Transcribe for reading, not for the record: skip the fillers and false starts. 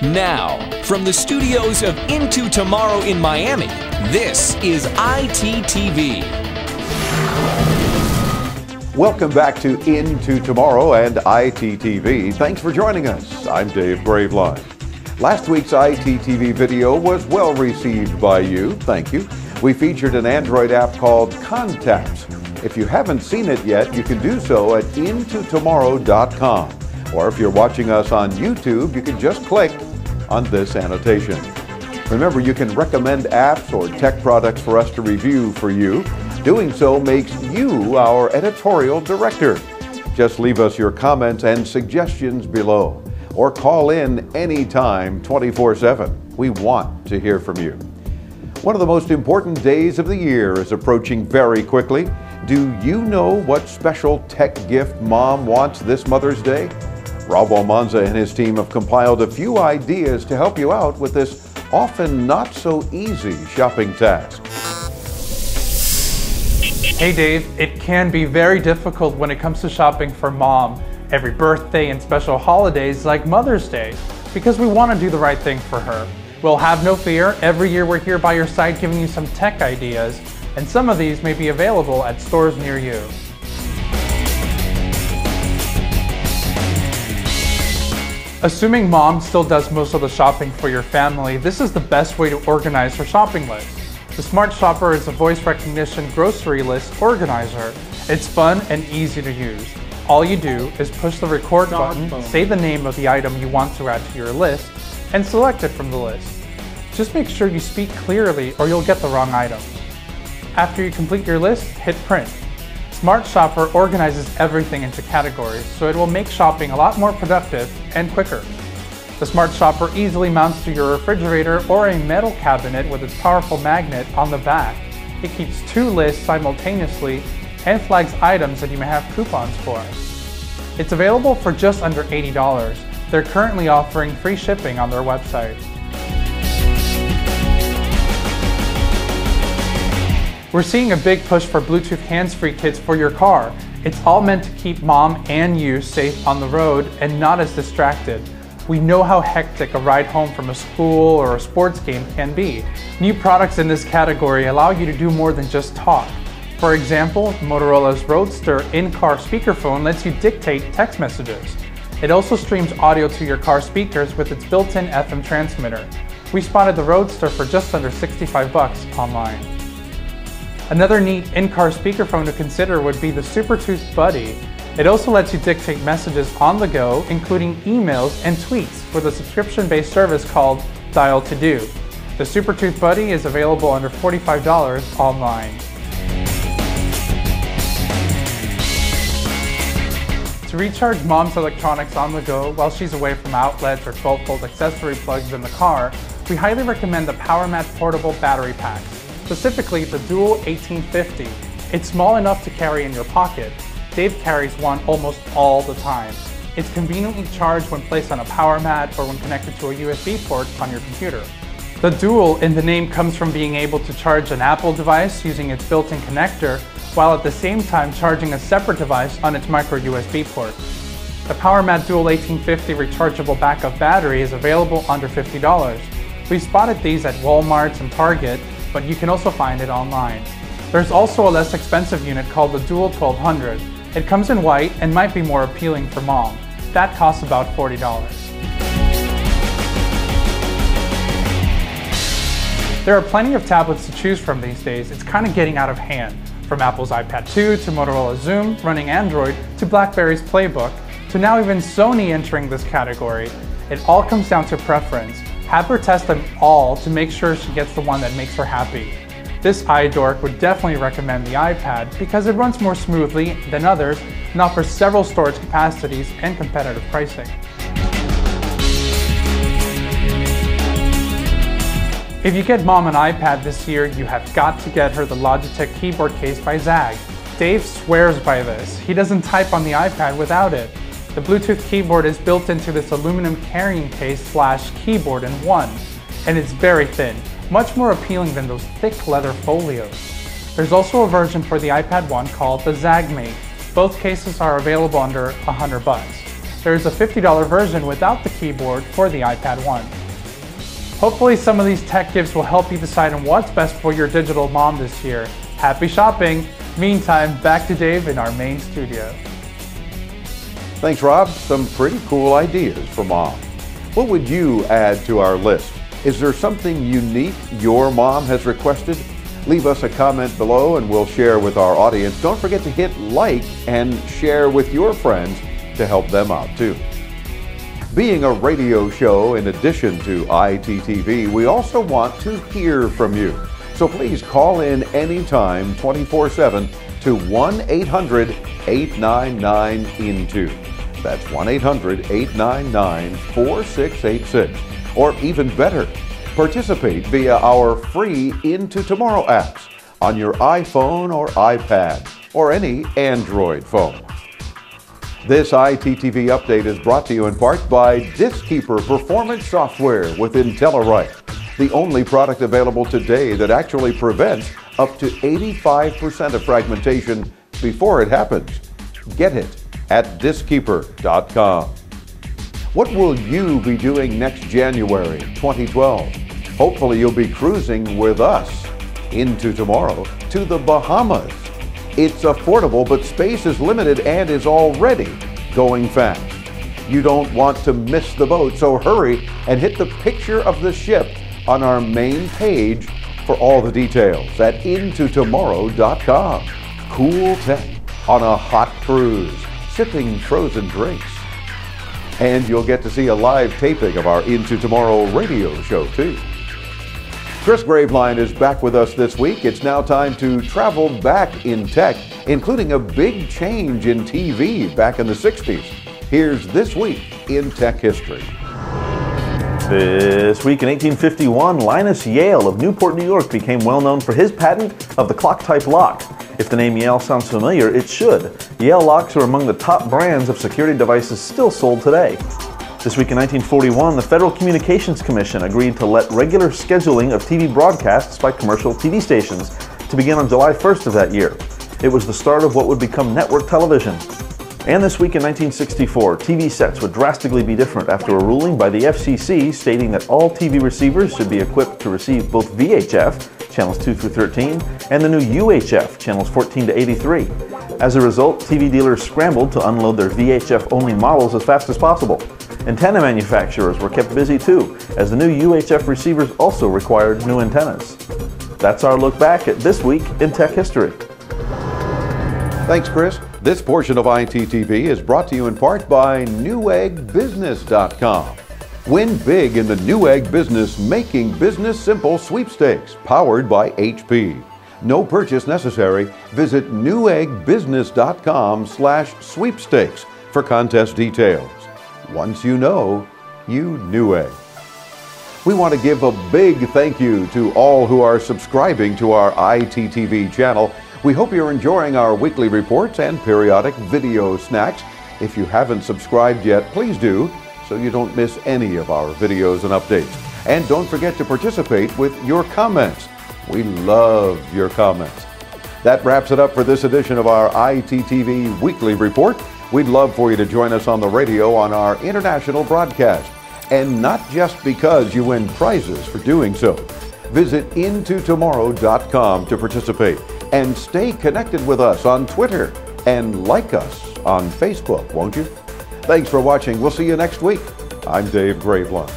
Now, from the studios of Into Tomorrow in Miami, this is ITTV. Welcome back to Into Tomorrow and ITTV. Thanks for joining us. I'm Dave Graveline. Last week's ITTV video was well received by you. Thank you. We featured an Android app called Contacts. If you haven't seen it yet, you can do so at intotomorrow.com. Or if you're watching us on YouTube, you can just click on this annotation. Remember, you can recommend apps or tech products for us to review for you. Doing so makes you our editorial director. Just leave us your comments and suggestions below, or call in anytime 24/7. We want to hear from you. One of the most important days of the year is approaching very quickly. Do you know what special tech gift mom wants this Mother's Day? Rob Almanza and his team have compiled a few ideas to help you out with this often not so easy shopping task. Hey Dave, it can be very difficult when it comes to shopping for mom every birthday and special holidays like Mother's Day, because we want to do the right thing for her. Well, have no fear, every year we're here by your side giving you some tech ideas, and some of these may be available at stores near you. Assuming mom still does most of the shopping for your family, this is the best way to organize her shopping list. The Smart Shopper is a voice recognition grocery list organizer. It's fun and easy to use. All you do is push the record button, say the name of the item you want to add to your list, and select it from the list. Just make sure you speak clearly or you'll get the wrong item. After you complete your list, hit print. Smart Shopper organizes everything into categories, so it will make shopping a lot more productive and quicker. The Smart Shopper easily mounts to your refrigerator or a metal cabinet with its powerful magnet on the back. It keeps two lists simultaneously and flags items that you may have coupons for. It's available for just under $80. They're currently offering free shipping on their website. We're seeing a big push for Bluetooth hands-free kits for your car. It's all meant to keep mom and you safe on the road and not as distracted. We know how hectic a ride home from a school or a sports game can be. New products in this category allow you to do more than just talk. For example, Motorola's Roadster in-car speakerphone lets you dictate text messages. It also streams audio to your car speakers with its built-in FM transmitter. We spotted the Roadster for just under $65 online. Another neat in-car speakerphone to consider would be the SuperTooth Buddy. It also lets you dictate messages on the go, including emails and tweets, with a subscription-based service called Dial to Do. The SuperTooth Buddy is available under $45 online. To recharge mom's electronics on the go while she's away from outlets or 12-volt accessory plugs in the car, we highly recommend the PowerMat Portable Battery Packs, specifically the Dual 1850. It's small enough to carry in your pocket. Dave carries one almost all the time. It's conveniently charged when placed on a power mat or when connected to a USB port on your computer. The Dual in the name comes from being able to charge an Apple device using its built-in connector, while at the same time charging a separate device on its micro USB port. The PowerMat Dual 1850 rechargeable backup battery is available under $50. We spotted these at Walmart and Target, but you can also find it online. There's also a less expensive unit called the Dual 1200. It comes in white and might be more appealing for mom. That costs about $40. There are plenty of tablets to choose from these days. It's kind of getting out of hand. From Apple's iPad 2 to Motorola Zoom running Android to BlackBerry's Playbook to now even Sony entering this category. It all comes down to preference. Have her test them all to make sure she gets the one that makes her happy. This iDork would definitely recommend the iPad because it runs more smoothly than others and offers several storage capacities and competitive pricing. If you get mom an iPad this year, you have got to get her the Logitech keyboard case by Zag. Dave swears by this. He doesn't type on the iPad without it. The Bluetooth keyboard is built into this aluminum carrying case / keyboard in one, and it's very thin, much more appealing than those thick leather folios. There's also a version for the iPad 1 called the ZagMate. Both cases are available under $100. There is a $50 version without the keyboard for the iPad 1. Hopefully some of these tech gifts will help you decide on what's best for your digital mom this year. Happy shopping! Meantime, back to Dave in our main studio. Thanks, Rob. Some pretty cool ideas for mom. What would you add to our list? Is there something unique your mom has requested? Leave us a comment below and we'll share with our audience. Don't forget to hit like and share with your friends to help them out too. Being a radio show in addition to ITTV, we also want to hear from you. So please call in anytime 24/7 to 1-800-899-INTO. That's 1-800-899-4686. Or even better, participate via our free Into Tomorrow apps on your iPhone or iPad or any Android phone. This ITTV update is brought to you in part by Diskkeeper Performance Software with IntelliWrite, the only product available today that actually prevents up to 85% of fragmentation before it happens. Get it at diskkeeper.com. What will you be doing next January 2012? Hopefully you'll be cruising with us into tomorrow to the Bahamas. It's affordable, but space is limited and is already going fast. You don't want to miss the boat, so hurry and hit the picture of the ship on our main page for all the details at intotomorrow.com. Cool tech on a hot cruise, sipping frozen drinks. And you'll get to see a live taping of our Into Tomorrow radio show too. Chris Graveline is back with us this week. It's now time to travel back in tech, including a big change in TV back in the 60s. Here's This Week in Tech History. This week in 1851, Linus Yale of Newport, New York became well known for his patent of the clock-type lock. If the name Yale sounds familiar, it should. Yale locks are among the top brands of security devices still sold today. This week in 1941, the Federal Communications Commission agreed to let regular scheduling of TV broadcasts by commercial TV stations to begin on July 1st of that year. It was the start of what would become network television. And this week in 1964, TV sets would drastically be different after a ruling by the FCC stating that all TV receivers should be equipped to receive both VHF, channels 2 through 13, and the new UHF, channels 14 to 83. As a result, TV dealers scrambled to unload their VHF-only models as fast as possible. Antenna manufacturers were kept busy too, as the new UHF receivers also required new antennas. That's our look back at This Week in Tech History. Thanks, Chris. This portion of ITTV is brought to you in part by NewEggBusiness.com. Win big in the Newegg Business Making Business Simple sweepstakes, powered by HP. No purchase necessary. Visit NewEggBusiness.com/sweepstakes for contest details. Once you know, you Newegg. We want to give a big thank you to all who are subscribing to our ITTV channel. We hope you're enjoying our weekly reports and periodic video snacks. If you haven't subscribed yet, please do, so you don't miss any of our videos and updates. And don't forget to participate with your comments. We love your comments. That wraps it up for this edition of our ITTV Weekly Report. We'd love for you to join us on the radio on our international broadcast. And not just because you win prizes for doing so. Visit intotomorrow.com to participate. And stay connected with us on Twitter. And like us on Facebook, won't you? Thanks for watching. We'll see you next week. I'm Dave Graveline.